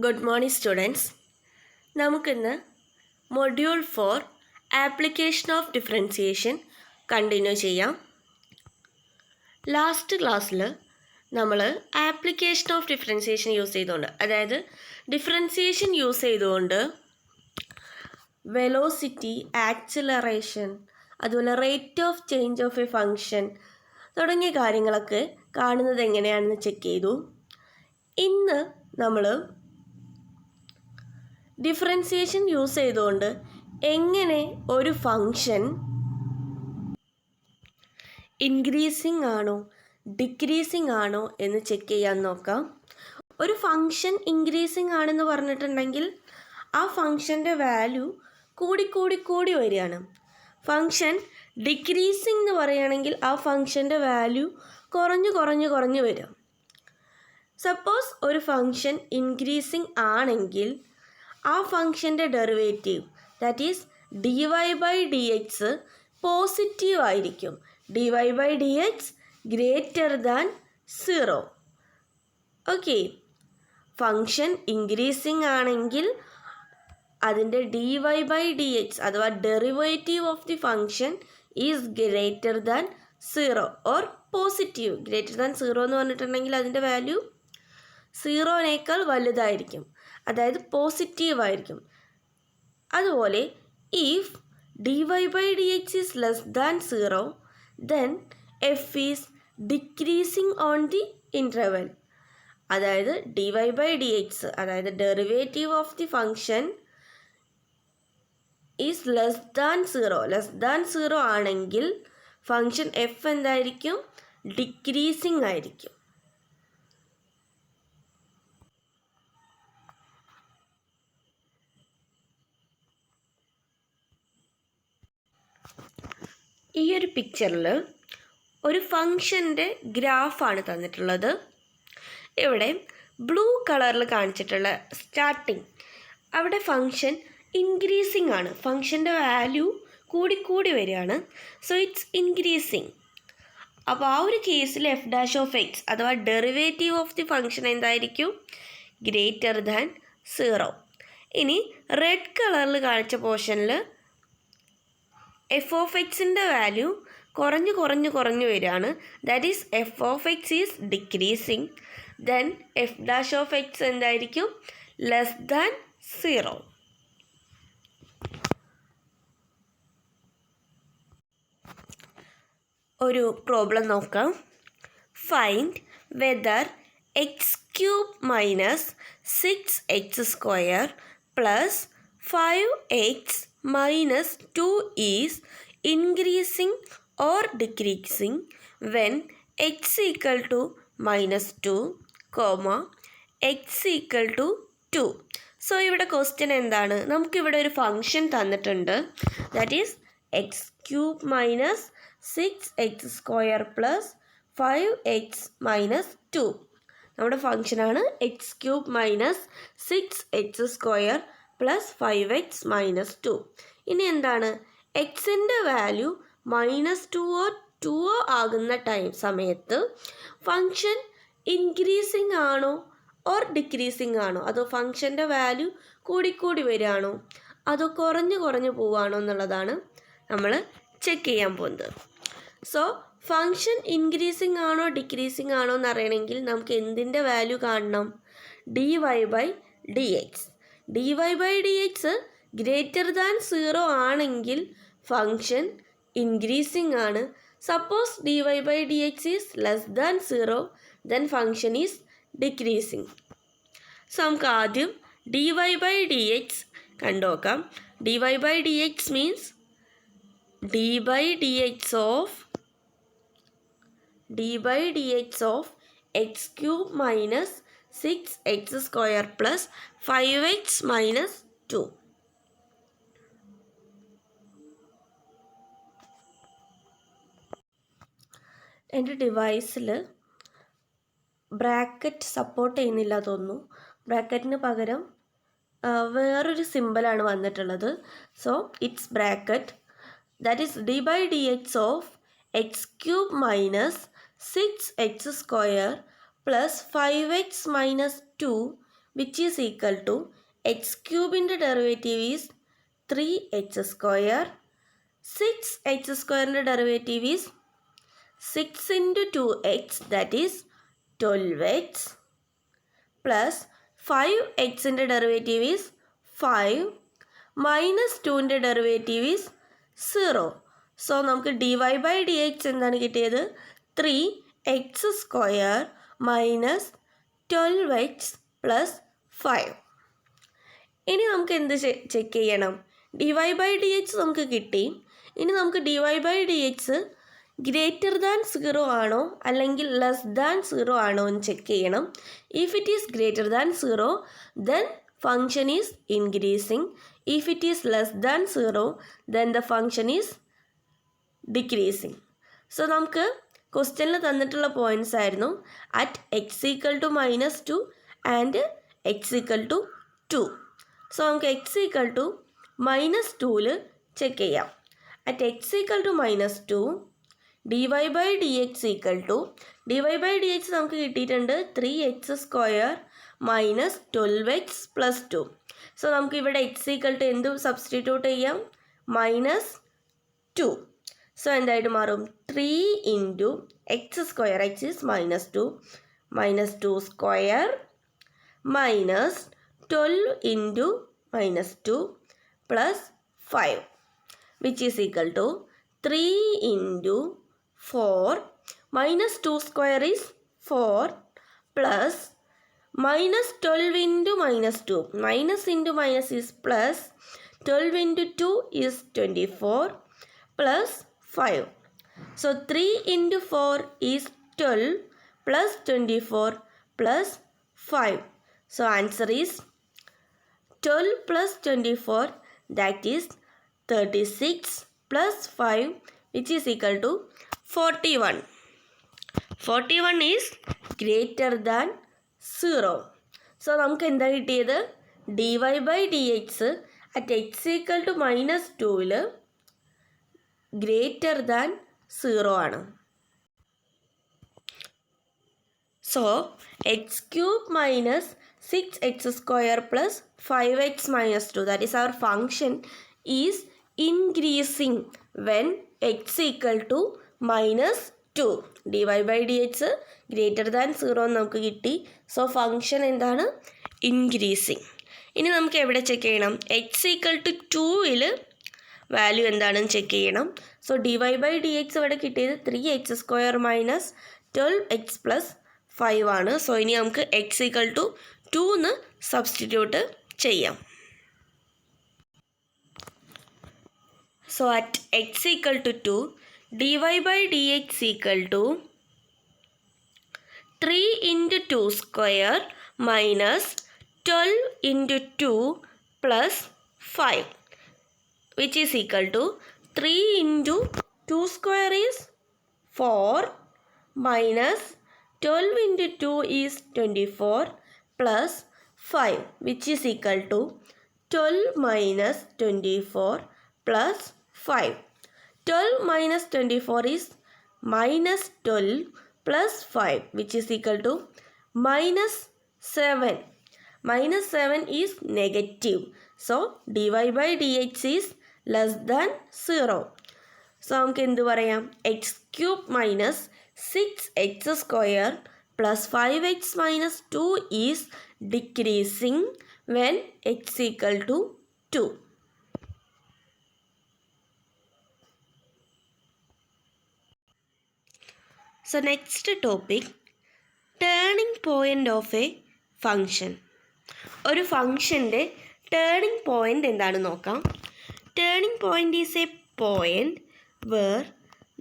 Good morning students. നമുക്കിന്ന് module 4 application of differentiation continue ചെയ്യാം. Last ക്ലാസ്സിൽ നമ്മൾ ആപ്ലിക്കേഷൻ ഓഫ് ഡിഫറൻസിയേഷൻ യൂസ് ചെയ്തുകൊണ്ട്, അതായത് ഡിഫറൻസിയേഷൻ യൂസ് ചെയ്തുകൊണ്ട് വെലോസിറ്റി, ആക്സിലറേഷൻ, അതുപോലെ rate of change of a function തുടങ്ങിയ കാര്യങ്ങളൊക്കെ കാണുന്നത് എങ്ങനെയാണെന്ന് ചെക്ക് ചെയ്തു. ഇന്ന് നമ്മൾ ഡിഫറൻസിയേഷൻ യൂസ് ചെയ്തുകൊണ്ട് എങ്ങനെ ഒരു ഫങ്ഷൻ ഇൻക്രീസിങ് ആണോ ഡിക്രീസിങ് ആണോ എന്ന് ചെക്ക് ചെയ്യാൻ നോക്കാം. ഒരു ഫങ്ഷൻ ഇൻക്രീസിങ് ആണെന്ന് പറഞ്ഞിട്ടുണ്ടെങ്കിൽ ആ ഫങ്ഷൻ്റെ വാല്യൂ കൂടി വരികയാണ്. ഫങ്ഷൻ ഡിക്രീസിങ് എന്ന് പറയുകയാണെങ്കിൽ ആ ഫങ്ഷൻ്റെ വാല്യൂ കുറഞ്ഞു വരും. സപ്പോസ് ഒരു ഫങ്ഷൻ ഇൻക്രീസിങ് ആണെങ്കിൽ ആ ഫങ്ഷൻ്റെ derivative, that is d y by d x positive ആയിരിക്കും. D y by d x greater than 0. Okay, function increasing ആണെങ്കിൽ അതിൻ്റെ d y by d x അഥവാ derivative of the function is greater than 0 or positive. Greater than 0 എന്ന് പറഞ്ഞിട്ടുണ്ടെങ്കിൽ അതിൻ്റെ value 0നേക്കാൾ വലുതായിരിക്കും, അതായത് positive ആയിരിക്കും. അതുപോലെ if d y by d x is less than 0 then f is decreasing on the interval. അതായത് d y by d x, അതായത് derivative of the function is less than 0 ആണെങ്കിൽ ഫങ്ഷൻ എഫ് എന്തായിരിക്കും? Decreasing ആയിരിക്കും. ഈ ഒരു പിക്ചറിൽ ഒരു ഫങ്ഷൻ്റെ ഗ്രാഫാണ് തന്നിട്ടുള്ളത്. ഇവിടെ ബ്ലൂ കളറിൽ കാണിച്ചിട്ടുള്ള സ്റ്റാർട്ടിങ്, അവിടെ ഫങ്ഷൻ ഇൻക്രീസിങ് ആണ്. ഫങ്ഷൻ്റെ വാല്യൂ കൂടി വരികയാണ്. So it's increasing. അപ്പോൾ ആ ഒരു കേസിൽ എഫ് ഡാഷ് ഓഫ് എക്സ് അഥവാ ഡെറിവേറ്റീവ് ഓഫ് ദി ഫങ്ഷൻ എന്തായിരിക്കും? Greater than 0. ഇനി റെഡ് കളറിൽ കാണിച്ച പോർഷനിൽ എഫ് ഓഫ് എക്സിൻ്റെ വാല്യൂ കുറഞ്ഞു വരികയാണ്. That is f of x is decreasing. Then f dash of x എന്തായിരിക്കും? Less than 0. ഒരു പ്രോബ്ലം നോക്കാം. Find whether x cube minus 6x² plus 5x minus 2 is increasing or decreasing when x equal to minus 2, x equal to 2. So ഇവിടെ question എന്താണ്? നമുക്കിവിടെ ഒരു function തന്നിട്ടുണ്ട്. That is x cube minus 6x² plus 5x minus 2. നമ്മുടെ ഫങ്ഷനാണ് x cube minus 6x² plus 5x minus 2. ഇനി എന്താണ്? എക്സിൻ്റെ വാല്യൂ -2 ആകുന്ന സമയത്ത് ഫങ്ഷൻ ഇൻക്രീസിങ് ആണോ ഓർ ഡിക്രീസിങ് ആണോ, അതോ ഫങ്ഷൻ്റെ വാല്യൂ കൂടി വരികയാണോ, അതോ കുറഞ്ഞു പോവുകയാണോ എന്നുള്ളതാണ് നമ്മൾ ചെക്ക് ചെയ്യാൻ പോകുന്നത്. സോ ഫങ്ഷൻ ഇൻക്രീസിങ് ആണോ ഡിക്രീസിങ് ആണോ എന്ന് അറിയണമെങ്കിൽ നമുക്ക് എന്തിൻ്റെ വാല്യൂ കാണണം? D y by d x. D y by d x greater than 0 ആണെങ്കിൽ ഫങ്ഷൻ ഇൻക്രീസിങ് ആണ്. Suppose d y by d x is less than 0 then function is decreasing. So നമുക്ക് ആദ്യം d y by d x കണ്ടുനോക്കാം. D y by d x means d by d x of x cube minus 6x² plus 5x minus 2. എൻ്റെ ഡിവൈസിൽ bracket support ചെയ്യുന്നില്ല തോന്നുന്നു. ബ്രാക്കറ്റിന് പകരം വേറൊരു സിമ്പിളാണ് വന്നിട്ടുള്ളത്. So it's bracket, that is d by d x of x cube minus 6x² plus 5x minus 2 which is equal to x ക്യൂബിൻ്റെ derivative is 3x². 6x² derivative is 6 × 2x, that is 12x, plus 5x derivative is 5 minus 2 derivative is 0. So നമുക്ക് dy/dx എന്താണ് കിട്ടിയത്? 3x² minus 12x plus 5. ഇനി നമുക്ക് എന്ത് check ചെയ്യണം? dy/dx നമുക്ക് കിട്ടി. ഇനി നമുക്ക് dy/dx ഗ്രേറ്റർ ദാൻ 0 ആണോ അല്ലെങ്കിൽ ലെസ് ദാൻ 0 ആണോ എന്ന് ചെക്ക് ചെയ്യണം. If it is greater than 0 then function is increasing. If it is less than 0 then the function is decreasing. So നമുക്ക് ക്വസ്റ്റ്യനിൽ തന്നിട്ടുള്ള പോയിൻറ്റ്സ് ആയിരുന്നു at x = -2 and x = 2. So നമുക്ക് x = -2ൽ ചെക്ക് ചെയ്യാം. At x = -2 dy/dx നമുക്ക് കിട്ടിയിട്ടുണ്ട് 3x² minus 12x plus 2. So നമുക്ക് ഇവിടെ x = എന്ത് സബ്സ്റ്റിറ്റ്യൂട്ട് ചെയ്യാം? -2. സോ എന്തായിട്ട് മാറും? 3 × x², x is -2, -2² minus 12 × -2 plus 5 which is equal to 3 × 4 -2² is 4 plus -12 × -2, minus into minus is plus, 12 × 2 is 24 plus 5. So 3 × 4 is 12 plus 24 plus 5. So answer is 12 plus 24, that is 36 plus 5 which is equal to 41. 41 is greater than 0. So നമുക്ക് എന്താ കിട്ടിയത്? dy/dx at x = -2ൽ greater than 0 ആണ്. So x³ minus 6x² plus 5x minus 2, that is our function, is increasing when x = -2. dy/dx greater than 0 നമുക്ക് കിട്ടി. So function എന്താണ്? Increasing. ഇനി നമുക്ക് എവിടെ ചെക്ക് ചെയ്യണം? x = 2ൽ വാല്യൂ എന്താണെന്ന് ചെക്ക് ചെയ്യണം. സോ dy/dx ഇവിടെ കിട്ടിയത് 3x² മൈനസ് 12x പ്ലസ് 5 ആണ്. സോ ഇനി നമുക്ക് x = 2 എന്ന് സബ്സ്റ്റിറ്റ്യൂട്ട് ചെയ്യാം. So at x = 2 dy/dx = 3 × 2² minus 12 × 2 plus 5 which is equal to 3 × 2² is 4 minus 12 × 2 is 24 plus 5 which is equal to 12 minus 24 plus 5. 12 minus 24 is minus 12 plus 5 which is equal to -7. -7 is negative. So dy/dx is less than 0. So നമുക്ക് എന്ത് പറയാം? x³ minus 6x² plus 5x minus 2 is decreasing when x = 2. So next topic, turning point of a function. ഒരു ഫംഗ്ഷൻ്റെ turning point എന്താണെന്ന് നോക്കാം. Turning point is a point where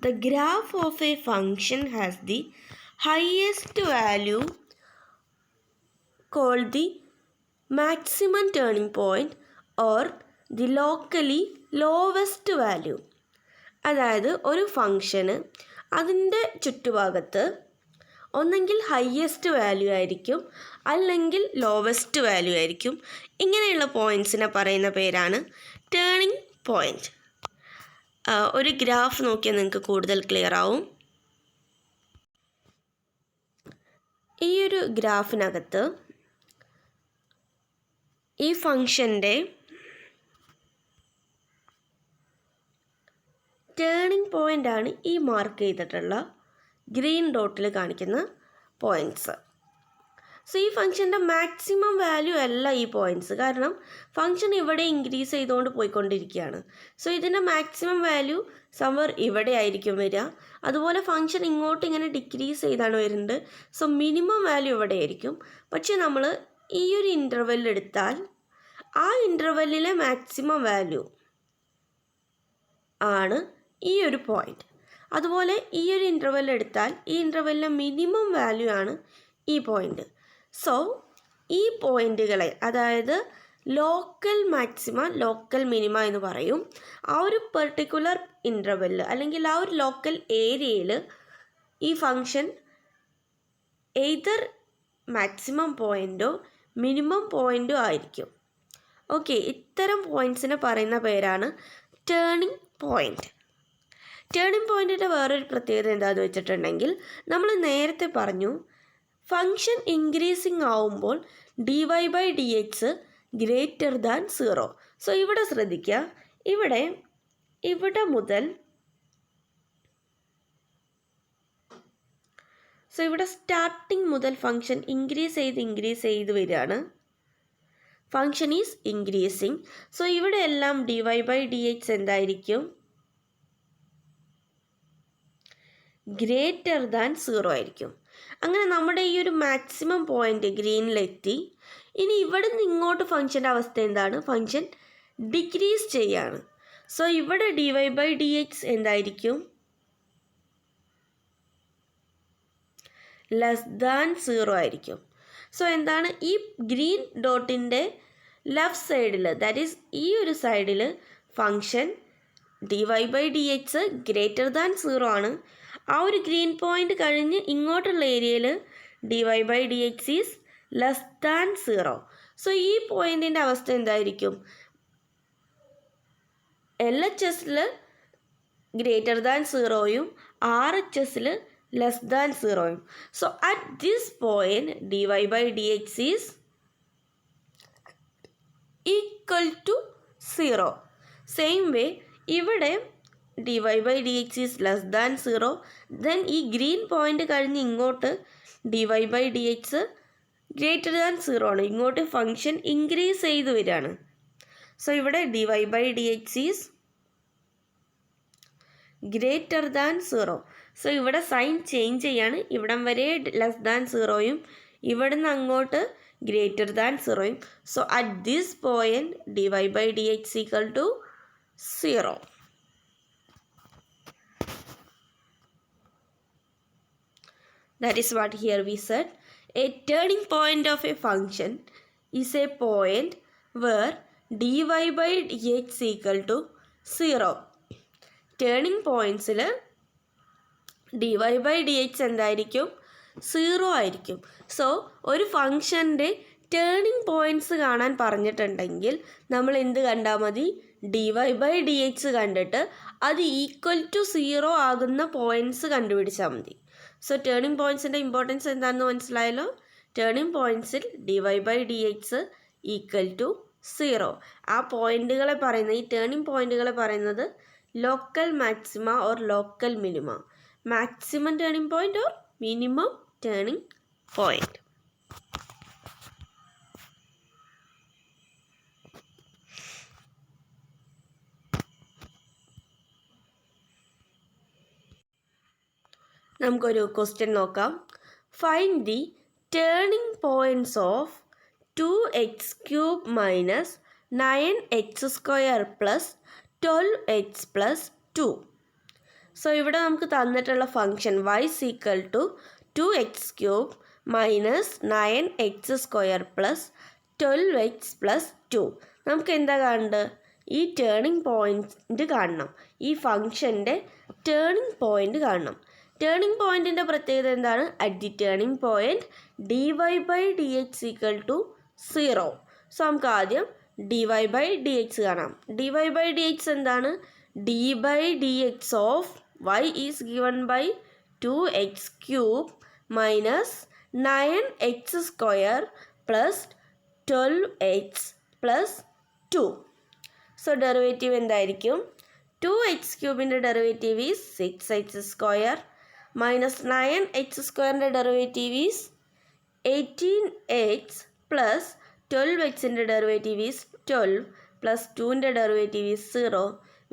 the graph of a function has the highest value called the maximum turning point or the locally lowest value. അതായത് ഒരു ഫംഗ്ഷന് അതിൻ്റെ ചുറ്റുഭാഗത്ത് ഒന്നെങ്കിൽ highest value ആയിരിക്കും അല്ലെങ്കിൽ ലോവസ്റ്റ് വാല്യൂ ആയിരിക്കും. ഇങ്ങനെയുള്ള പോയിൻറ്റ്സിനെ പറയുന്ന പേരാണ് ടേണിംഗ് പോയിൻ്റ്. ഒരു ഗ്രാഫ് നോക്കിയാൽ നിങ്ങൾക്ക് കൂടുതൽ ക്ലിയർ ആവും. ഈ ഒരു ഗ്രാഫിനകത്ത് ഈ ഫംഗ്ഷൻ്റെ ടേണിംഗ് പോയിൻ്റാണ് ഈ മാർക്ക് ചെയ്തിട്ടുള്ള ഗ്രീൻ ഡോട്ടിൽ കാണിക്കുന്ന പോയിൻറ്റ്സ്. സോ ഈ ഫംഗ്ഷൻ്റെ മാക്സിമം വാല്യൂ അല്ല ഈ പോയിൻറ്റ്സ്, കാരണം ഫംഗ്ഷൻ ഇവിടെ ഇൻക്രീസ് ചെയ്തുകൊണ്ട് പോയിക്കൊണ്ടിരിക്കുകയാണ്. സോ ഇതിൻ്റെ മാക്സിമം വാല്യൂ സംവർ ഇവിടെ ആയിരിക്കും വരിക. അതുപോലെ ഫംഗ്ഷൻ ഇങ്ങോട്ട് ഇങ്ങനെ ഡിക്രീസ് ചെയ്താണ് വരുന്നത്. സോ മിനിമം വാല്യൂ ഇവിടെ ആയിരിക്കും. പക്ഷെ നമ്മൾ ഈ ഒരു ഇൻ്റർവെൽ എടുത്താൽ ആ ഇൻ്റർവെല്ലിലെ മാക്സിമം വാല്യൂ ആണ് ഈ ഒരു പോയിൻ്റ്. അതുപോലെ ഈ ഒരു ഇൻ്റർവെൽ എടുത്താൽ ഈ ഇൻ്റർവെല്ലിലെ മിനിമം വാല്യൂ ആണ് ഈ പോയിൻ്റ്. സോ ഈ പോയിൻ്റുകളെ, അതായത് ലോക്കൽ മാക്സിമ, ലോക്കൽ മിനിമ എന്ന് പറയും. ആ ഒരു പെർട്ടിക്കുലർ ഇൻ്റർവെല്ലിൽ അല്ലെങ്കിൽ ആ ഒരു ലോക്കൽ ഏരിയയിൽ ഈ ഫംഗ്ഷൻ എയ്തർ മാക്സിമം പോയിൻ്റോ മിനിമം പോയിൻ്റോ ആയിരിക്കും. ഓക്കെ, ഇത്തരം പോയിൻറ്റ്സിനെ പറയുന്ന പേരാണ് ടേണിംഗ് പോയിൻ്റ്. ടേണിംഗ് പോയിൻറ്റിൻ്റെ വേറൊരു പ്രത്യേകത എന്താണെന്ന് വെച്ചിട്ടുണ്ടെങ്കിൽ, നമ്മൾ നേരത്തെ പറഞ്ഞു ഫംഗ്ഷൻ ഇൻക്രീസിങ് ആവുമ്പോൾ dy/dx ഗ്രേറ്റർ ദാൻ 0. സോ ഇവിടെ ശ്രദ്ധിക്കുക, ഇവിടെ മുതൽ ഇവിടെ സ്റ്റാർട്ടിങ് മുതൽ ഫംഗ്ഷൻ ഇൻക്രീസ് ചെയ്ത് വരികയാണ്. Function is increasing. സോ ഇവിടെ എല്ലാം dy/dx എന്തായിരിക്കും? ഗ്രേറ്റർ ദാൻ 0 ആയിരിക്കും. അങ്ങനെ നമ്മുടെ ഈ ഒരു മാക്സിമം പോയിൻ്റ് ഗ്രീനിലെത്തി. ഇനി ഇവിടെ നിന്ന് ഇങ്ങോട്ട് ഫംഗ്ഷൻ്റെ അവസ്ഥ എന്താണ്? ഫംഗ്ഷൻ ഡിക്രീസ് ചെയ്യാണ്. സോ ഇവിടെ dy/dx എന്തായിരിക്കും? ലെസ് ദാൻ 0 ആയിരിക്കും. സോ എന്താണ്, ഈ ഗ്രീൻ ഡോട്ടിൻ്റെ ലെഫ്റ്റ് സൈഡിൽ, ദാറ്റ് ഈസ് ഈ ഒരു സൈഡിൽ ഫംഗ്ഷൻ dy/dx ഗ്രേറ്റർ ദാൻ 0 ആണ്. ആ ഒരു ഗ്രീൻ പോയിൻ്റ് കഴിഞ്ഞ് ഇങ്ങോട്ടുള്ള ഏരിയയിൽ dy/dx is less than 0. So ഈ പോയിൻറ്റിൻ്റെ അവസ്ഥ എന്തായിരിക്കും? LHSൽ ഗ്രേറ്റർ ദാൻ 0യും RHSൽ ലെസ് ദാൻ 0യും. So at this point dy/dx is equal to 0. Same way ഇവിടെ dy/dx is less than 0. Then ഈ ഗ്രീൻ പോയിൻ്റ് കഴിഞ്ഞ് ഇങ്ങോട്ട് dy/dx ഗ്രേറ്റർ ദാൻ 0 ആണ്. ഇങ്ങോട്ട് ഫംഗ്ഷൻ ഇൻക്രീസ് ചെയ്ത് വരികയാണ്. സോ ഇവിടെ dy/dx is greater than 0. So ഇവിടെ സൈൻ ചേഞ്ച് ചെയ്യാണ്. ഇവിടം വരെ ലെസ് ദാൻ 0യും ഇവിടുന്ന് അങ്ങോട്ട് ഗ്രേറ്റർ ദാൻ 0യും. So at this point dy/dx equal to 0. That is what here we said. A turning point of a function is a point where dy/dx equal to 0. Turning pointsൽ dy/dx എന്തായിരിക്കും? 0 ആയിരിക്കും. So ഒരു ഫംഗ്ഷൻ്റെ turning points കാണാൻ പറഞ്ഞിട്ടുണ്ടെങ്കിൽ നമ്മൾ എന്ത് കണ്ടാൽ മതി? dy/dx കണ്ടിട്ട് അത് ഈക്വൽ ടു 0 ആകുന്ന പോയിൻറ്റ്സ് കണ്ടുപിടിച്ചാൽ മതി. സോ ടേണിംഗ് പോയിൻറ്റ്സിൻ്റെ ഇമ്പോർട്ടൻസ് എന്താണെന്ന് മനസ്സിലായല്ലോ. ടേണിംഗ് പോയിൻറ്റ്സിൽ dy/dx ഈക്വൽ ടു 0. ആ പോയിൻറ്റുകളെ പറയുന്നത്, ഈ ടേണിംഗ് പോയിൻറ്റുകളെ പറയുന്നത് local maxima or local minima. Maximum turning point or minimum turning point. നമുക്കൊരു ക്വസ്റ്റ്യൻ നോക്കാം. Find the turning points of 2x³ minus 9x² plus 12x plus 2. So ഇവിടെ നമുക്ക് തന്നിട്ടുള്ള function y equal to 2x³ minus 9x² plus 12x plus 2. നമുക്ക് എന്താ കാണേണ്ടത്? ഈ turning point കാണണം. ഈ ഫംഗ്ഷൻ്റെ ടേണിംഗ് പോയിൻറ്റ് കാണണം. ടേണിംഗ് പോയിൻറ്റിൻ്റെ പ്രത്യേകത എന്താണ്? At the turning point dy/dx equal to 0. So നമുക്ക് ആദ്യം dy/dx കാണാം. dy/dx എന്താണ്? d/dx of y is given by 2x³ minus 9x² plus 12x plus 2. So derivative എന്തായിരിക്കും? 2x³ derivative is 6x² minus 9x² derivative is 18x plus 12x derivative is 12 plus 2 derivative is 0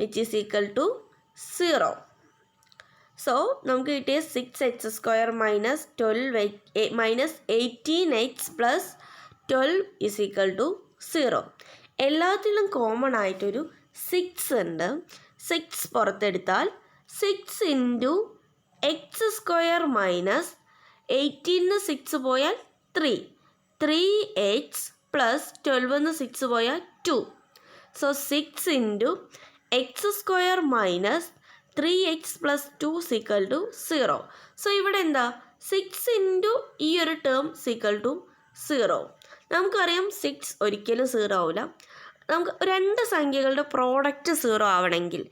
which is equal to 0. So നമുക്ക് കിട്ടിയ 6x² minus 18x plus 12 is equal to 0. എല്ലാത്തിലും common ആയിട്ടൊരു 6 ഉണ്ട്. 6 പുറത്തെടുത്താൽ 6 into x² minus 18 6 പോയാൽ 3. 3x plus 12 6 പോയാൽ 2. So 6 into x² minus 3x plus 2 is equal to 0. So ഇവിടെ എന്താ 6 into ഈ ഒരു ടേം സീക്വൽ ടു 0. നമുക്കറിയാം 6 ഒരിക്കലും 0 ആവില്ല. നമുക്ക് രണ്ട് സംഖ്യകളുടെ പ്രോഡക്റ്റ് 0 ആവണമെങ്കിൽ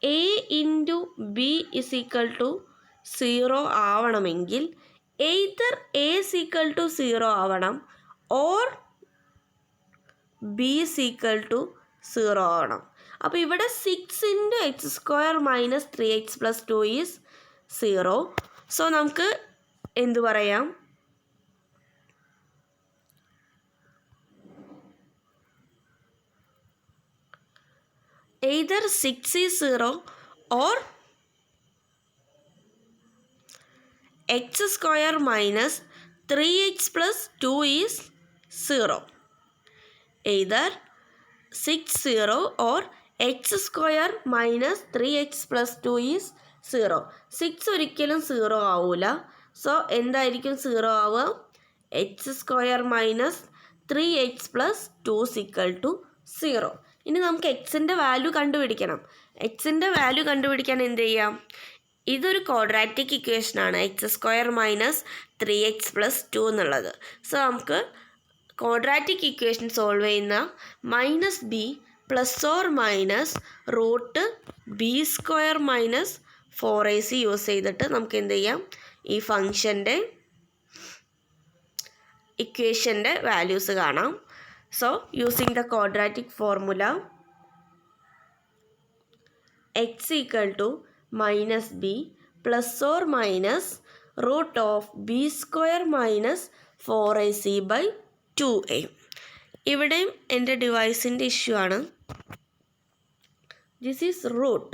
a into b is equal to 0 ആവണമെങ്കിൽ എയ്തർ a സീക്വൽ ടു 0 ആവണം ഓർ b സീക്വൽ ടു 0 ആവണം. അപ്പോൾ ഇവിടെ 6 into x² minus 3x plus 2 is 0. So നമുക്ക് എന്തു പറയാം? either 6 is 0 or x² minus 3x plus 2 is 0. Either 6 0 or x² minus 3x plus 2 is 0. 6 ഒരിക്കലും 0 ആവില്ല. സോ എന്തായിരിക്കും 0 ആവുക? x² minus 3x plus 2 sequel to 0. ഇനി നമുക്ക് എക്സിൻ്റെ വാല്യൂ കണ്ടുപിടിക്കണം. എക്സിൻ്റെ വാല്യൂ കണ്ടുപിടിക്കാൻ എന്ത് ചെയ്യാം? ഇതൊരു quadratic ഇക്വേഷനാണ്, x² minus 3x plus 2 എന്നുള്ളത്. സോ നമുക്ക് ക്വാഡ്രാറ്റിക് ഇക്വേഷൻ സോൾവ് ചെയ്യുന്ന minus b plus or minus root b² minus 4ac use ചെയ്തിട്ട് നമുക്ക് എന്ത് ചെയ്യാം? ഈ ഫംഗ്ഷൻ്റെ ഇക്വേഷൻ്റെ വാല്യൂസ് കാണാം. So, using the quadratic formula, x equal to minus b plus or minus root of b² minus 4ac by 2a. ഇവിടെയും എൻ്റെ ഡിവൈസിൻ്റെ ഇഷ്യൂ ആണ്. This is root.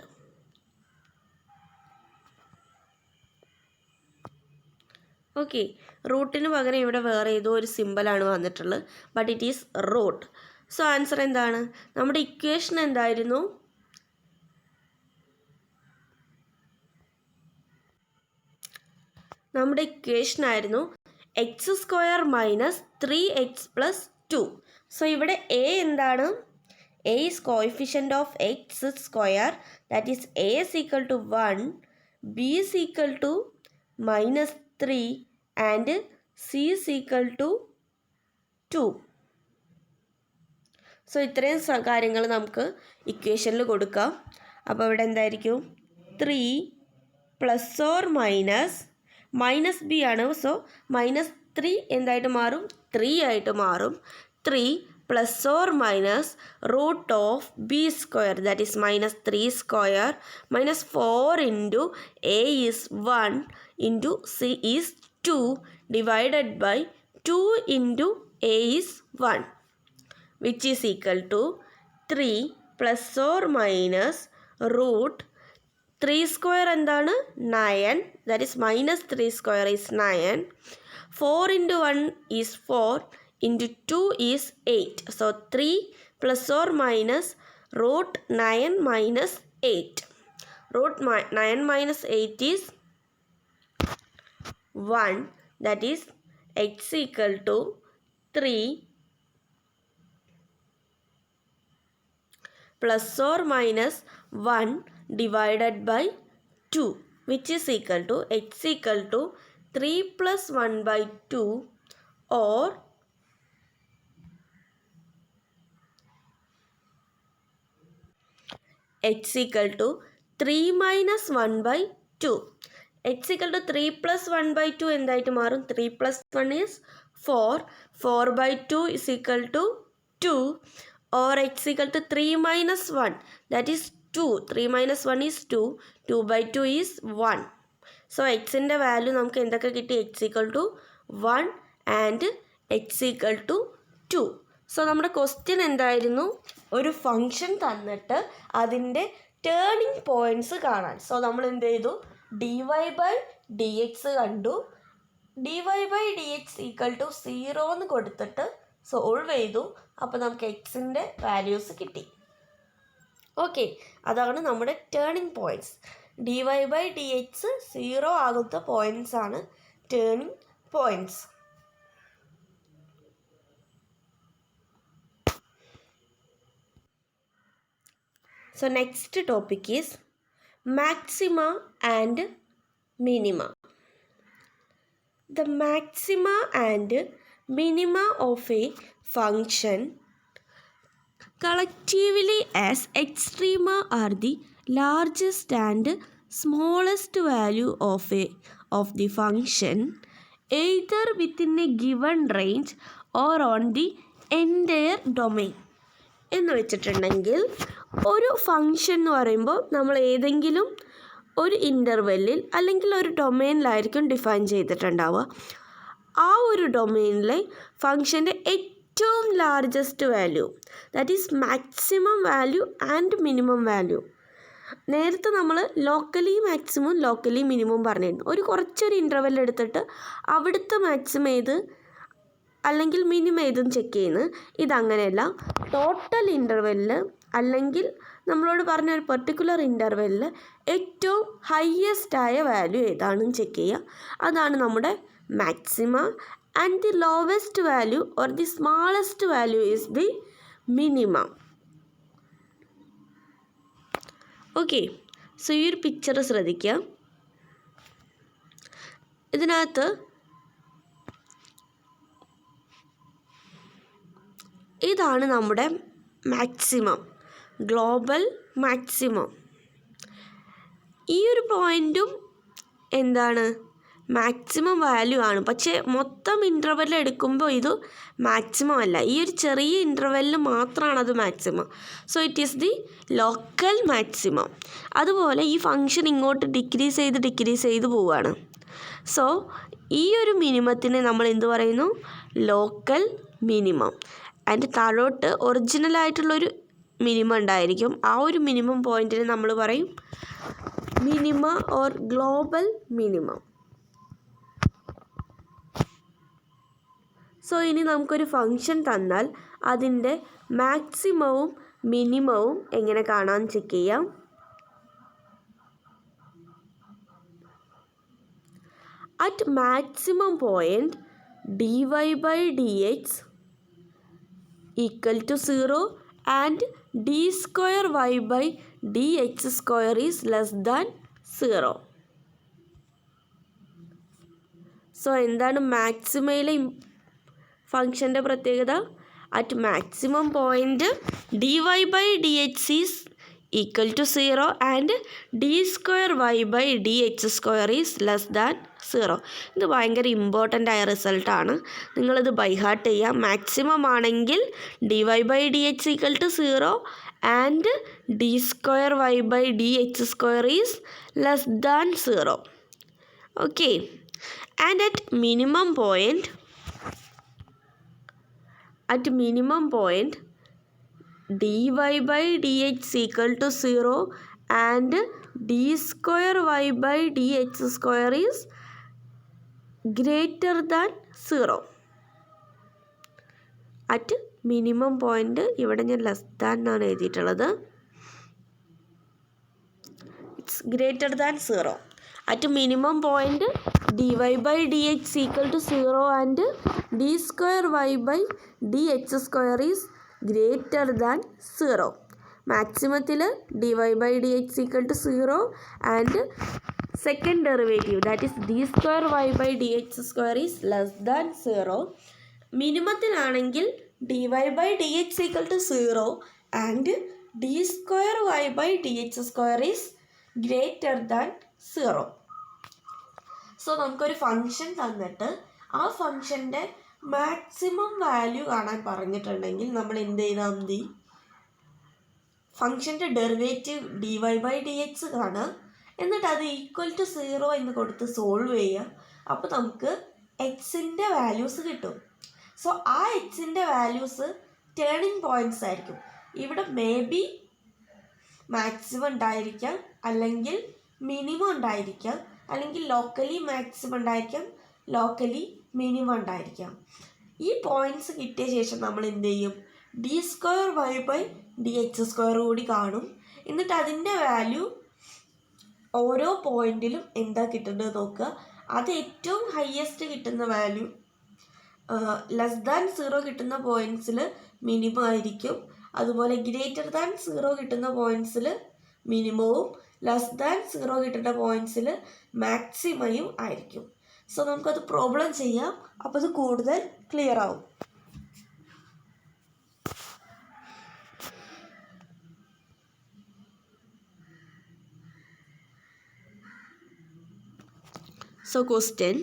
ഓക്കെ, റൂട്ടിന് പകരം ഇവിടെ വേറെ ഏതോ ഒരു സിമ്പിളാണ് വന്നിട്ടുള്ളത്. But it is root. So answer എന്താണ്? നമ്മുടെ ഇക്വേഷൻ എന്തായിരുന്നു? നമ്മുടെ ഇക്വേഷൻ ആയിരുന്നു x² minus 3x plus 2. So ഇവിടെ a എന്താണ്? a is coefficient of x², that is a is equal to 1, b is equal to minus 3 and c is equal to 2. So ഇത്രയും കാര്യങ്ങൾ നമുക്ക് ഇക്വേഷനിൽ കൊടുക്കാം. അപ്പോൾ ഇവിടെ എന്തായിരിക്കും? 3 പ്ലസ് ഓർ മൈനസ് ബി ആണ്. സോ മൈനസ് 3 എന്തായിട്ട് മാറും? 3 ആയിട്ട് മാറും. 3 plus or minus root of b² that is minus 3² minus 4 into a is 1 into c is 2 divided by 2 into a is 1 which is equal to 3 plus or minus root 3² എന്താണ്? 9, that is minus 3² is 9. 4 into 1 is 4 into 2 is 8. So 3 plus or minus root 9 minus 8. Root 9 minus 8 is 1, that is x equal to 3 plus or minus 1 divided by 2 which is equal to x equal to 3 plus 1 by 2 or x equal to 3 minus 1 by 2. x equal to 3 plus 1 by 2 എന്തായിട്ട് മാറും? 3 plus 1 is 4. 4 by 2 is equal to 2 or x equal to 3 minus 1, that is 2. 3 minus 1 is 2. 2 by 2 is 1. So xൻ്റെ value നമുക്ക് എന്തൊക്കെ കിട്ടി? x equal to 1 and x equal to 2. So നമ്മുടെ question എന്തായിരുന്നു? ഒരു function തന്നിട്ട് അതിൻ്റെ ടേണിംഗ് പോയിൻറ്റ്സ് കാണാൻ. So നമ്മൾ എന്ത് ചെയ്തു? dy by dx കണ്ടു. dy by dx equal to 0 എന്ന് കൊടുത്തിട്ട് സോൾവ് ചെയ്തു. അപ്പോൾ നമുക്ക് എക്സിൻ്റെ വാല്യൂസ് കിട്ടി. ഓക്കെ, അതാണ് നമ്മുടെ turning points. dy by dx 0 ആകുന്ന പോയിൻറ്റ്സ് ആണ് turning points. So next topic is maxima and minima. The maxima and minima of a function collectively as extrema are the largest and smallest value of the function either within a given range or on the entire domain. എന്ന് വെച്ചിട്ടുണ്ടെങ്കിൽ ഒരു function എന്ന് പറയുമ്പോൾ നമ്മൾ ഏതെങ്കിലും ഒരു ഇൻ്റർവെല്ലിൽ അല്ലെങ്കിൽ ഒരു ഡൊമെയിനിലായിരിക്കും ഡിഫൈൻ ചെയ്തിട്ടുണ്ടാവുക. ആ ഒരു ഡൊമെയിനിലെ ഫംഗ്ഷൻ്റെ ഏറ്റവും largest value, that is maximum value and minimum value. നേരത്തെ നമ്മൾ ലോക്കലി മാക്സിമം ലോക്കലി മിനിമം പറഞ്ഞിരുന്നു. കുറച്ചൊരു ഇൻ്റർവെൽ എടുത്തിട്ട് അവിടുത്തെ മാക്സിമം ഏത് അല്ലെങ്കിൽ മിനിമം ഏതും ചെക്ക് ചെയ്യുന്നത്. ഇതങ്ങനെയല്ല. ടോട്ടൽ ഇൻ്റർവെല്ലിൽ അല്ലെങ്കിൽ നമ്മളോട് പറഞ്ഞ ഒരു പെർട്ടിക്കുലർ ഇൻ്റർവെല്ലിൽ ഏറ്റവും ഹയസ്റ്റ് ആയ വാല്യൂ ഏതാണെന്ന് ചെക്ക് ചെയ്യുക. അതാണ് നമ്മുടെ maxima. And the lowest value or the smallest value is the minimum. Okay, so ഈ ഒരു പിക്ചർ ശ്രദ്ധിക്കുക. ഇതിനകത്ത് ഇതാണ് നമ്മുടെ മാക്സിമം, ഗ്ലോബൽ മാക്സിമം. ഈ ഒരു പോയിൻറ്റും എന്താണ്? മാക്സിമം വാല്യൂ ആണ്. പക്ഷേ മൊത്തം ഇൻ്റർവെൽ എടുക്കുമ്പോൾ ഇത് മാക്സിമം അല്ല. ഈ ഒരു ചെറിയ ഇൻ്റർവെല്ലിൽ മാത്രമാണ് അത് maximum. So it is the local maximum. അതുപോലെ ഈ ഫംഗ്ഷൻ ഇങ്ങോട്ട് ഡിക്രീസ് ചെയ്ത് പോവുകയാണ്. സോ ഈ ഒരു മിനിമത്തിനെ നമ്മൾ എന്ത് പറയുന്നു? Local minimum. അതിൻ്റെ താഴോട്ട് ഒറിജിനലായിട്ടുള്ളൊരു മിനിമം ഉണ്ടായിരിക്കും. ആ ഒരു മിനിമം പോയിൻറ്റിനെ നമ്മൾ പറയും minima or global minimum. So ഇനി നമുക്കൊരു ഫംഗ്ഷൻ തന്നാൽ അതിൻ്റെ മാക്സിമവും മിനിമവും എങ്ങനെ കാണാൻ ചെക്ക് ചെയ്യാം. At maximum point dy by dx equal to 0 and d square y by dx square is less than 0. So എന്താണ് മാക്സിമയിലെ ഫംഗ്ഷൻ്റെ പ്രത്യേകത? At maximum point dy by dx is equal to 0 and d square y by dx square is less than 0. ഇത് ഭയങ്കര important ആയ റിസൾട്ടാണ്. നിങ്ങളിത് by heart ചെയ്യുക. Maximum ആണെങ്കിൽ dy by dx equal to 0 and d square y by dx square is less than 0. Okay, and at minimum point dy by dx equal to 0 and d square y by dx square is greater than 0. At minimum point ഇവിടെ ഞാൻ less than എന്നാണ് എഴുതിയിട്ടുള്ളത്. It's greater than 0. At minimum point dy by dx equal to 0 and d square y by dx square is greater than 0. മാക്സിമത്തിൽ dy by dx equal to 0 and second derivative, that is d square y by dx square is less than 0. മിനിമത്തിലാണെങ്കിൽ dy by dx equal to 0 and d square y by dx square is greater than 0. So നമുക്കൊരു function തന്നിട്ട് ആ ഫംഗ്ഷൻ്റെ maximum value കാണാൻ പറഞ്ഞിട്ടുണ്ടെങ്കിൽ നമ്മൾ എന്ത് ചെയ്താൽ മതി, ഫംഗ്ഷൻ്റെ derivative dy/dx കാണുക, എന്നിട്ട് അത് ഈക്വൽ ടു 0 എന്ന് കൊടുത്ത് സോൾവ് ചെയ്യുക. അപ്പോൾ നമുക്ക് എക്സിൻ്റെ വാല്യൂസ് കിട്ടും. സോ ആ എക്സിൻ്റെ വാല്യൂസ് ടേണിംഗ് പോയിൻറ്റ്സ് ആയിരിക്കും. ഇവിടെ മേ ബി മാക്സിമം ഉണ്ടായിരിക്കാം, അല്ലെങ്കിൽ മിനിമം ഉണ്ടായിരിക്കാം, അല്ലെങ്കിൽ ലോക്കലി മാക്സിമം ഉണ്ടായിരിക്കാം, ലോക്കലി മിനിമം ഉണ്ടായിരിക്കാം. ഈ പോയിൻറ്റ്സ് കിട്ടിയ ശേഷം നമ്മൾ എന്ത് ചെയ്യും, d²y/dx² കൂടി കാണും. എന്നിട്ട് അതിൻ്റെ വാല്യൂ ഓരോ പോയിന്റിലും എന്താ കിട്ടുന്നത് നോക്കുക. അത് ഏറ്റവും ഹയസ്റ്റ് കിട്ടുന്ന വാല്യൂ <0 കിട്ടുന്ന പോയിൻറ്റ്സിൽ മിനിമം ആയിരിക്കും. അതുപോലെ <0 കിട്ടുന്ന പോയിൻറ്റ്സിൽ മിനിമവും <0 കിട്ടുന്ന പോയിൻറ്റ്സിൽ മാക്സിമയും ആയിരിക്കും. സോ നമുക്കത് പ്രോബ്ലം ചെയ്യാം, അപ്പോൾ അത് കൂടുതൽ ക്ലിയർ ആവും. So question,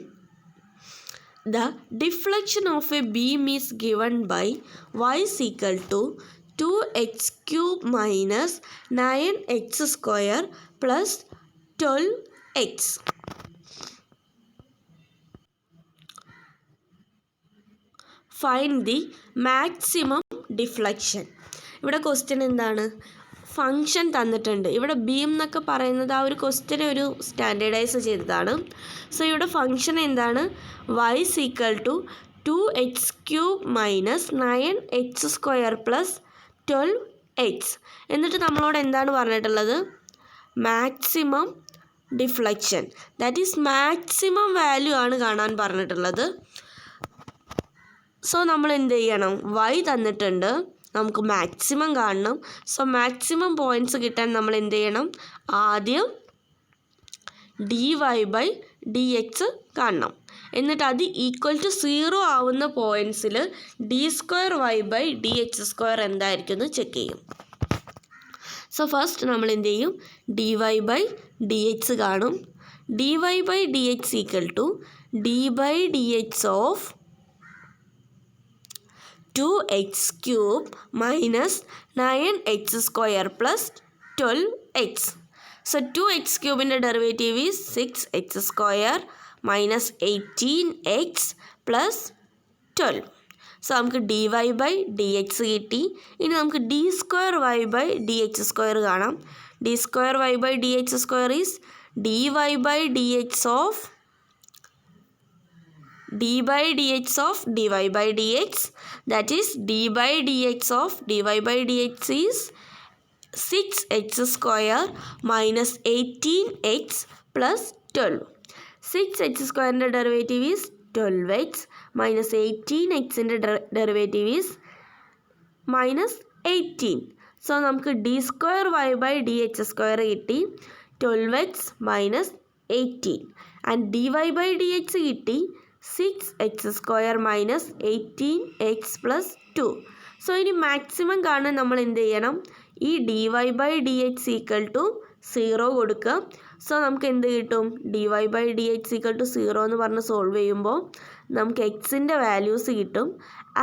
the deflection of a beam is given by y is equal to 2x cube minus 9x square plus 12x. Find the maximum deflection. ഇവിടെ ക്വസ്റ്റ്യൻ എന്താണ്, ഫങ്ഷൻ തന്നിട്ടുണ്ട്. ഇവിടെ ബീം എന്നൊക്കെ പറയുന്നത് ആ ഒരു ക്വസ്റ്റ്യനെ ഒരു സ്റ്റാൻഡേർഡൈസ് ചെയ്തതാണ്. സോ ഇവിടെ ഫങ്ഷൻ എന്താണ്, y is equal to 2x cube minus 9x square plus 12x. എന്നിട്ട് നമ്മളോട് എന്താണ് പറഞ്ഞിട്ടുള്ളത്, maximum deflection, that is maximum value ആണ് കാണാൻ പറഞ്ഞിട്ടുള്ളത്. സോ നമ്മൾ എന്ത് ചെയ്യണം, y തന്നിട്ടുണ്ട്, നമുക്ക് മാക്സിമം കാണണം. സോ മാക്സിമം പോയിൻറ്റ്സ് കിട്ടാൻ നമ്മൾ എന്ത് ചെയ്യണം, ആദ്യം dy/dx കാണണം. എന്നിട്ട് അത് ഈക്വൽ ടു 0 ആവുന്ന പോയിൻറ്റ്സിൽ d²y/dx² എന്തായിരിക്കും എന്ന് ചെക്ക് ചെയ്യും. സോ ഫസ്റ്റ് നമ്മൾ എന്ത് ചെയ്യും, dy/dx കാണും. dy/dx equal to d/dx of 2x cube minus 9x square plus 12x. So 2x cube in the derivative is 6x square minus 18x plus 12. So നമുക്ക് dy/dx കിട്ടി. ഇനി നമുക്ക് d²y/dx² കാണാം. d²y/dx² is dy/dx of dy/dx, that is d/dx of dy/dx is 6x square minus 18x plus 12. 6x square derivative is 12x minus 18x derivative is minus 18. So നമുക്ക് d²y/dx² കിട്ടി 12x minus 18 and dy/dx കിട്ടി 6x square minus 18x plus 2. So ഇനി maximum കാണാൻ നമ്മൾ എന്ത് ചെയ്യണം, ഈ dy/dx equal to 0 കൊടുക്കുക. സോ നമുക്ക് എന്ത് കിട്ടും, dy/dx ഈക്വൽ ടു 0 എന്ന് പറഞ്ഞ് സോൾവ് ചെയ്യുമ്പോൾ നമുക്ക് എക്സിൻ്റെ വാല്യൂസ് കിട്ടും.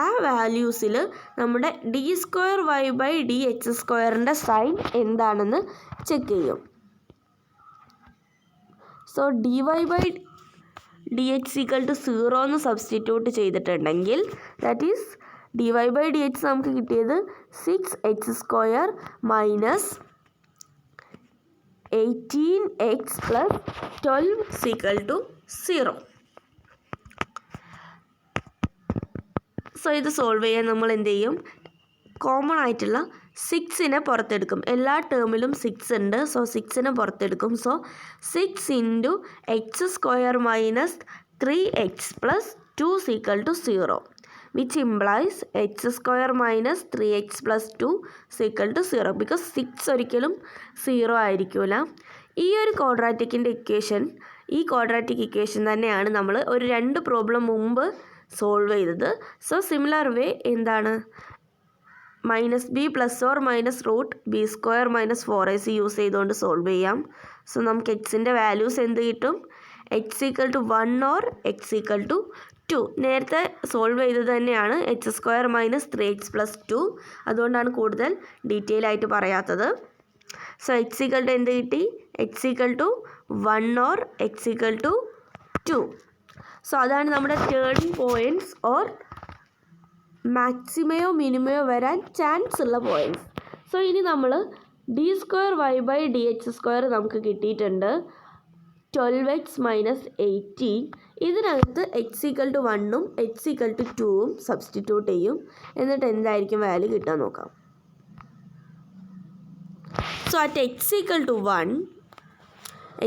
ആ വാല്യൂസിൽ നമ്മുടെ d²y/dx² സൈൻ എന്താണെന്ന് ചെക്ക് ചെയ്യും. സോ dy/dx ഈക്വൽ ടു 0 എന്ന് സബ്സ്റ്റിറ്റ്യൂട്ട് ചെയ്തിട്ടുണ്ടെങ്കിൽ ദാറ്റ് ഈസ് dy/dx നമുക്ക് കിട്ടിയത് 6x square minus 18x plus 12 is equal to 0. So ഇത് സോൾവ് ചെയ്യാൻ നമ്മൾ എന്ത് ചെയ്യും, കോമൺ ആയിട്ടുള്ള 6നെ പുറത്തെടുക്കും. എല്ലാ ടേമിലും 6 ഉണ്ട്. സോ 6നെ പുറത്തെടുക്കും. So 6 into x square minus 3x plus 2 is equal to 0, which implies x square minus 3x plus 2 is equal to 0 because 6 ഒരിക്കലും 0 ആയിരിക്കില്ല. ഈ ഒരു ക്വാഡ്രാറ്റിക് ഇക്വേഷൻ തന്നെയാണ് നമ്മൾ ഒരു 2 പ്രോബ്ലം മുമ്പ് സോൾവ് ചെയ്തത്. സോ സിമിലർ വേ എന്താണ്, -b + or -√b² - 4ac use ചെയ്തുകൊണ്ട് സോൾവ് ചെയ്യാം. സോ നമുക്ക് എക്സിൻ്റെ വാല്യൂസ് എന്ത് കിട്ടും, x = 1 or x = 2 നേരത്തെ സോൾവ് ചെയ്തത് തന്നെയാണ്, x² - 3x + 2. അതുകൊണ്ടാണ് കൂടുതൽ ഡീറ്റെയിൽ ആയിട്ട് പറയാത്തത്. സോ x = എന്ത് കിട്ടി? x = 1 or x = 2. സോ അതാണ് നമ്മുടെ ടേണിംഗ് പോയിൻറ്റ്സ് ഓർ മാക്സിമയോ മിനിമയോ വരാൻ ചാൻസ് ഉള്ള പോയിൻറ്റ്സ്. സോ ഇനി നമ്മൾ d²y/dx² നമുക്ക് കിട്ടിയിട്ടുണ്ട് 12x - 18. ഇതിനകത്ത് x = 1ഉം x = 2ഉം സബ്സ്റ്റിറ്റ്യൂട്ട് ചെയ്യും. എന്നിട്ട് എന്തായിരിക്കും വാല്യൂ കിട്ടാൻ നോക്കാം. സോ അറ്റ് x = 1,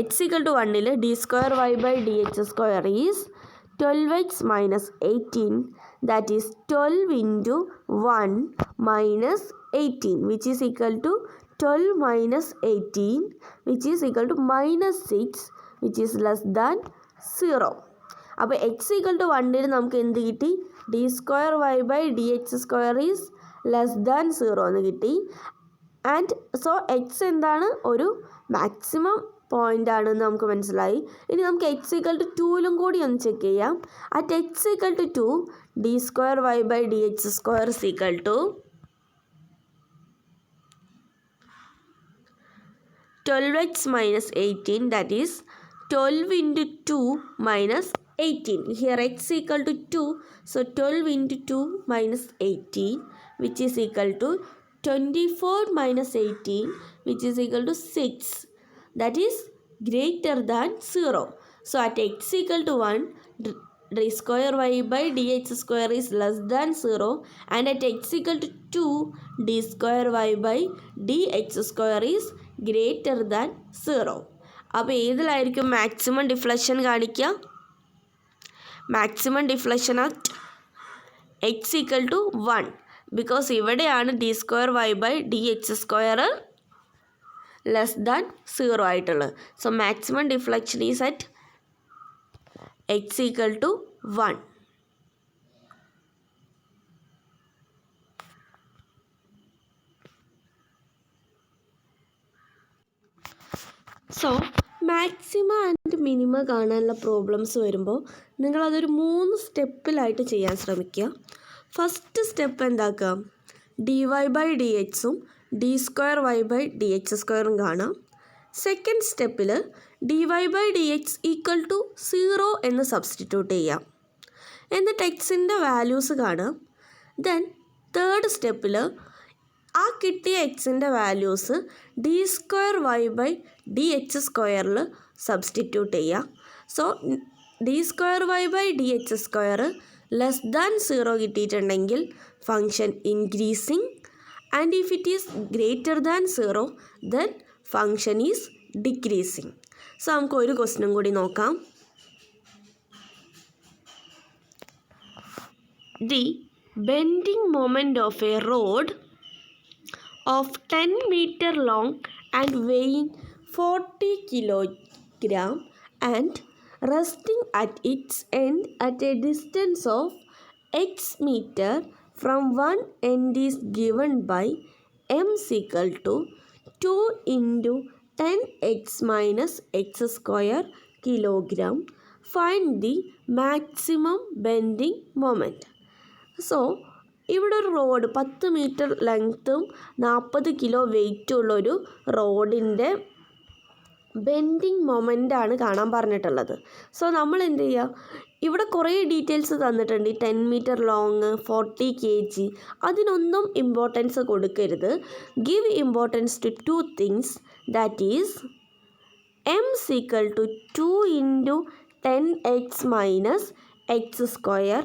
x = 1ൽ d²y/dx² is 12x - 18, that is 12 into 1 minus 18, which is equal to 12 minus 18, which is equal to -6, which is less than 0. അപ്പോൾ x = 1ൽ നമുക്ക് എന്ത് കിട്ടി? d²y/dx² ഈസ് ലെസ് ദാൻ 0 എന്ന് കിട്ടി. ആൻഡ് സോ എക്സ് എന്താണ്? ഒരു മാക്സിമം പോയിൻ്റ് ആണെന്ന് നമുക്ക് മനസ്സിലായി. ഇനി നമുക്ക് x = 2ലും കൂടി ഒന്ന് ചെക്ക് ചെയ്യാം. At x = 2, d²y/dx² is equal to 12x - 18, that is 12 into 2 minus 18. Here x = 2, so 12 into 2 minus 18, which is equal to 24 minus 18, which is equal to 6. That is greater than 0. So at x = 1, d²y/dx² is less than 0, and at x = 2, d²y/dx² is greater than 0. അപ്പോൾ ഏതിലായിരിക്കും maximum deflection കാണിക്കുക? Maximum deflection at x = 1, because ഇവിടെയാണ് d²y/dx² less than 0 ആയിട്ടുള്ളത്. So maximum deflection is at x = 1. So maxima and minima കാണാനുള്ള problems വരുമ്പോൾ നിങ്ങളതൊരു 3 സ്റ്റെപ്പിലായിട്ട് ചെയ്യാൻ ശ്രമിക്കുക. First step എന്താക്കാം? dy/dxഉം d²y/dx² കാണാം. Second സ്റ്റെപ്പിൽ dy/dx = 0 എന്ന് സബ്സ്റ്റിറ്റ്യൂട്ട് ചെയ്യാം. എന്നിട്ട് എക്സിൻ്റെ വാല്യൂസ് കാണാം. ദെൻ തേർഡ് സ്റ്റെപ്പിൽ ആ കിട്ടിയ എക്സിൻ്റെ വാല്യൂസ് d²y/dx² സബ്സ്റ്റിറ്റ്യൂട്ട് ചെയ്യുക. സോ d²y/dx² ലെസ് ദാൻ 0 കിട്ടിയിട്ടുണ്ടെങ്കിൽ function increasing, and if it is greater than 0 then function is decreasing. So നമുക്ക് ഒരു ക്വസ്റ്റ്യനും കൂടി നോക്കാം. The bending moment of a rod of 10 meter long and weighing 40 kilogram and resting at its end at a distance of x meter from one end is given by m equal to 2 into 10x minus x² kilogram. Find the maximum bending moment. So ഇവിടെ ഒരു road 10 metre ലെങ്ത്തും 40 kilo വെയിറ്റും ഉള്ളൊരു റോഡിൻ്റെ bending മൊമെൻ്റാണ് കാണാൻ പറഞ്ഞിട്ടുള്ളത്. So നമ്മൾ എന്ത് ചെയ്യുക? ഇവിടെ കുറേ ഡീറ്റെയിൽസ് തന്നിട്ടുണ്ട്. 10 മീറ്റർ ലോങ്, 40 kg, അതിനൊന്നും ഇമ്പോർട്ടൻസ് കൊടുക്കരുത്. Give importance to 2 things, that is m equal to 2 into 10x minus x²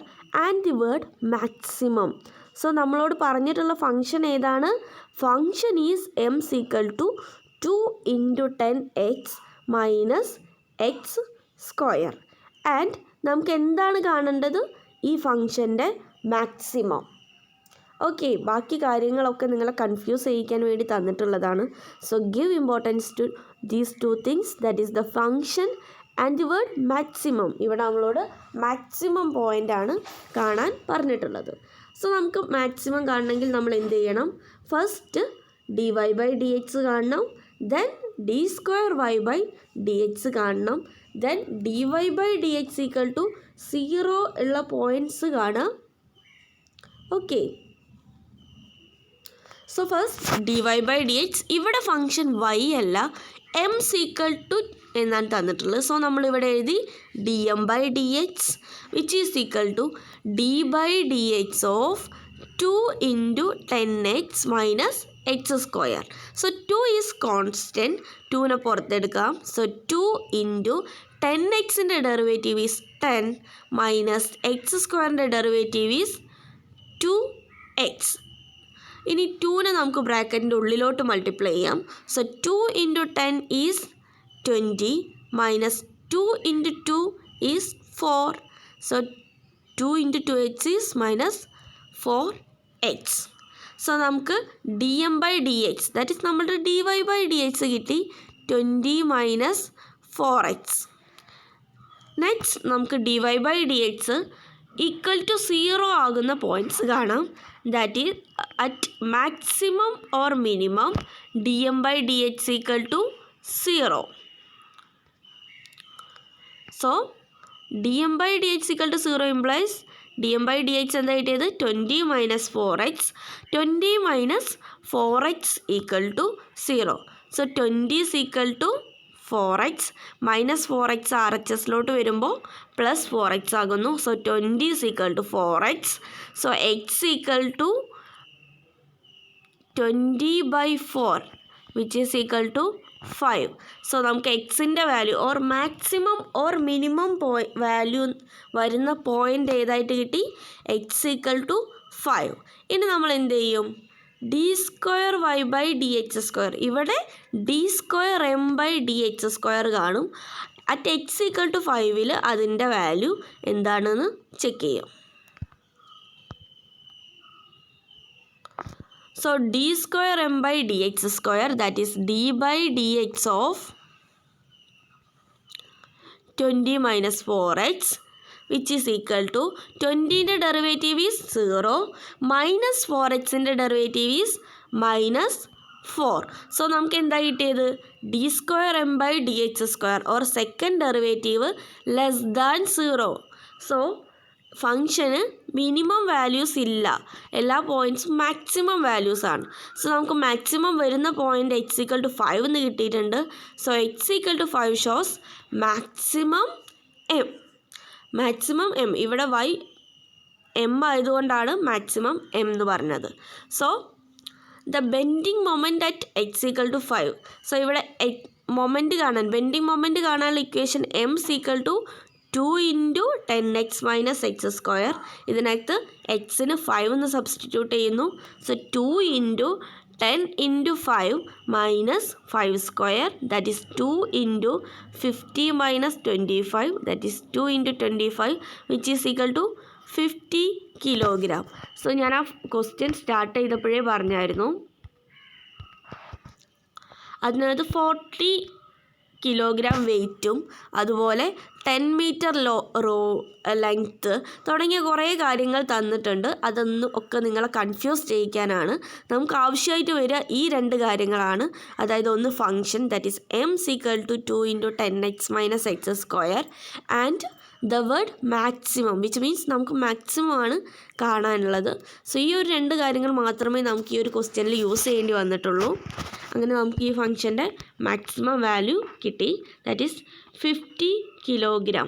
and the word maximum. So നമ്മളോട് പറഞ്ഞിട്ടുള്ള ഫങ്ഷൻ ഏതാണ്? Function is m equal to 2 into 10x minus x². And നമുക്ക് എന്താണ് കാണേണ്ടത്? ഈ ഫങ്ഷൻ്റെ maximum. Okay, ബാക്കി കാര്യങ്ങളൊക്കെ നിങ്ങളെ കൺഫ്യൂസ് ചെയ്യിക്കാൻ വേണ്ടി തന്നിട്ടുള്ളതാണ്. So give importance to these 2 things, that is the function and the word maximum. ഇവിടെ നമ്മളോട് മാക്സിമം പോയിൻ്റാണ് കാണാൻ പറഞ്ഞിട്ടുള്ളത്. സോ നമുക്ക് മാക്സിമം കാണണമെങ്കിൽ നമ്മൾ എന്ത് ചെയ്യണം? ഫസ്റ്റ് dy/dx കാണണം, ദെൻ d²y/dx കാണണം, ദെൻ dy/dx = 0 ഉള്ള പോയിൻറ്റ്സ് കാണാം. Okay, so first dy/dx. ഇവിടെ ഫംഗ്ഷൻ y അല്ല, m = എന്നാണ് തന്നിട്ടുള്ളത്. സോ നമ്മളിവിടെ എഴുതി dm/dx which is equal to d/dx of 2 × 10x minus x². So 2 is constant, 2നെ പുറത്തെടുക്കാം. സോ 2 × 10xൻ്റെ ഡെറിവേറ്റീവ് ഈസ് 10 മൈനസ് x²ൻ്റെ ഡെറിവേറ്റീവ് ഈസ് 2x. ഇനി 2നെ നമുക്ക് ബ്രാക്കറ്റിൻ്റെ ഉള്ളിലോട്ട് മൾട്ടിപ്ലൈ ചെയ്യാം. So 2 × 10 is 20 minus 2 × 2 is 4. So 2 × 2x is minus 4x. So നമുക്ക് dm/dx ദാറ്റ് ഈസ് നമ്മളുടെ dy/dx കിട്ടി 20 മൈനസ് 4x. നെക്സ്റ്റ് നമുക്ക് dy/dx ഈക്വൽ ടു 0 ആകുന്ന പോയിൻറ്റ്സ് കാണാം. That is at maximum or minimum dm/dx equal to 0. So dm/dx equal to 0 implies dm/dx എന്താ കിട്ടിയത്? 20 minus 4x. 20 minus 4x equal to 0. So 20 is equal to 4x minus 4x RHSലോട്ട് വരുമ്പോൾ plus 4x ആകുന്നു. So 20 is equal to 4x. So x equal to 20/4 which is equal to 5. So നമുക്ക് എക്സിൻ്റെ value or maximum or minimum value വരുന്ന point ഏതായിട്ട് കിട്ടി? X equal to 5. ഇനി നമ്മൾ എന്ത് ചെയ്യും? d²y/dx². ഇവിടെ d²m/dx² കാണും. അറ്റ് എക്സ് ഈക്വൽ ടു 5 അതിൻ്റെ വാല്യൂ എന്താണെന്ന് ചെക്ക് ചെയ്യും. So d²m/dx², that is d/dx of 20 minus 4x, which is equal to 20ൻ്റെ ഡെറിവേറ്റീവ് ഈസ് 0 മൈനസ് 4xൻ്റെ ഡെറിവേറ്റീവ് ഈസ് മൈനസ് 4. സോ നമുക്ക് എന്താ കിട്ടിയത്? d²m/dx² or second derivative less than 0. So ഫങ്ഷന് minimum values ഇല്ല, എല്ലാ പോയിൻറ്റ്സും മാക്സിമം വാല്യൂസ് ആണ്. സോ നമുക്ക് മാക്സിമം വരുന്ന പോയിൻ്റ് x = 5 എന്ന് കിട്ടിയിട്ടുണ്ട്. So x = 5 shows maximum m. ഇവിടെ y m ആയതുകൊണ്ടാണ് മാക്സിമം m എന്ന് പറഞ്ഞത്. So the bending moment at x = 5. So ഇവിടെ മൊമെൻറ്റ് കാണാൻ, ബെൻഡിങ് മൊമെൻറ്റ് കാണാനുള്ള equation m = 2 × 10x minus x². ഇതിനകത്ത് എക്സിന് 5 എന്ന് സബ്സ്റ്റിറ്റ്യൂട്ട് ചെയ്യുന്നു. So 2 × 10 × 5 minus 5², that is 2 × 50 minus 25, that is 2 × 25 which is equal to 50 kilogram. So ഞാൻ ആ ക്വസ്റ്റ്യൻ സ്റ്റാർട്ട് ചെയ്തപ്പോഴേ പറഞ്ഞായിരുന്നു അതിനകത്ത് 40 കിലോഗ്രാം വെയ്റ്റും അതുപോലെ 10 മീറ്റർ ലെങ്ത്ത് തുടങ്ങിയ കുറേ കാര്യങ്ങൾ തന്നിട്ടുണ്ട്. അതൊന്നും ഒക്കെ നിങ്ങളെ കൺഫ്യൂസ് ചെയ്യിക്കാനാണ്. നമുക്ക് ആവശ്യമായിട്ട് വരിക ഈ രണ്ട് കാര്യങ്ങളാണ്. അതായത് ഒന്ന് function that is m = 2 × 10x minus x² and the word maximum which means നമുക്ക് മാക്സിമം ആണ് കാണാനുള്ളത്. സോ ഈ ഒരു രണ്ട് കാര്യങ്ങൾ മാത്രമേ നമുക്ക് ഈ ഒരു ക്വസ്റ്റ്യനിൽ യൂസ് ചെയ്യേണ്ടി വന്നിട്ടുള്ളൂ. അങ്ങനെ നമുക്ക് ഈ ഫംഗ്ഷൻ്റെ മാക്സിമം വാല്യൂ കിട്ടി, ദാറ്റ് ഈസ് 50 കിലോഗ്രാം.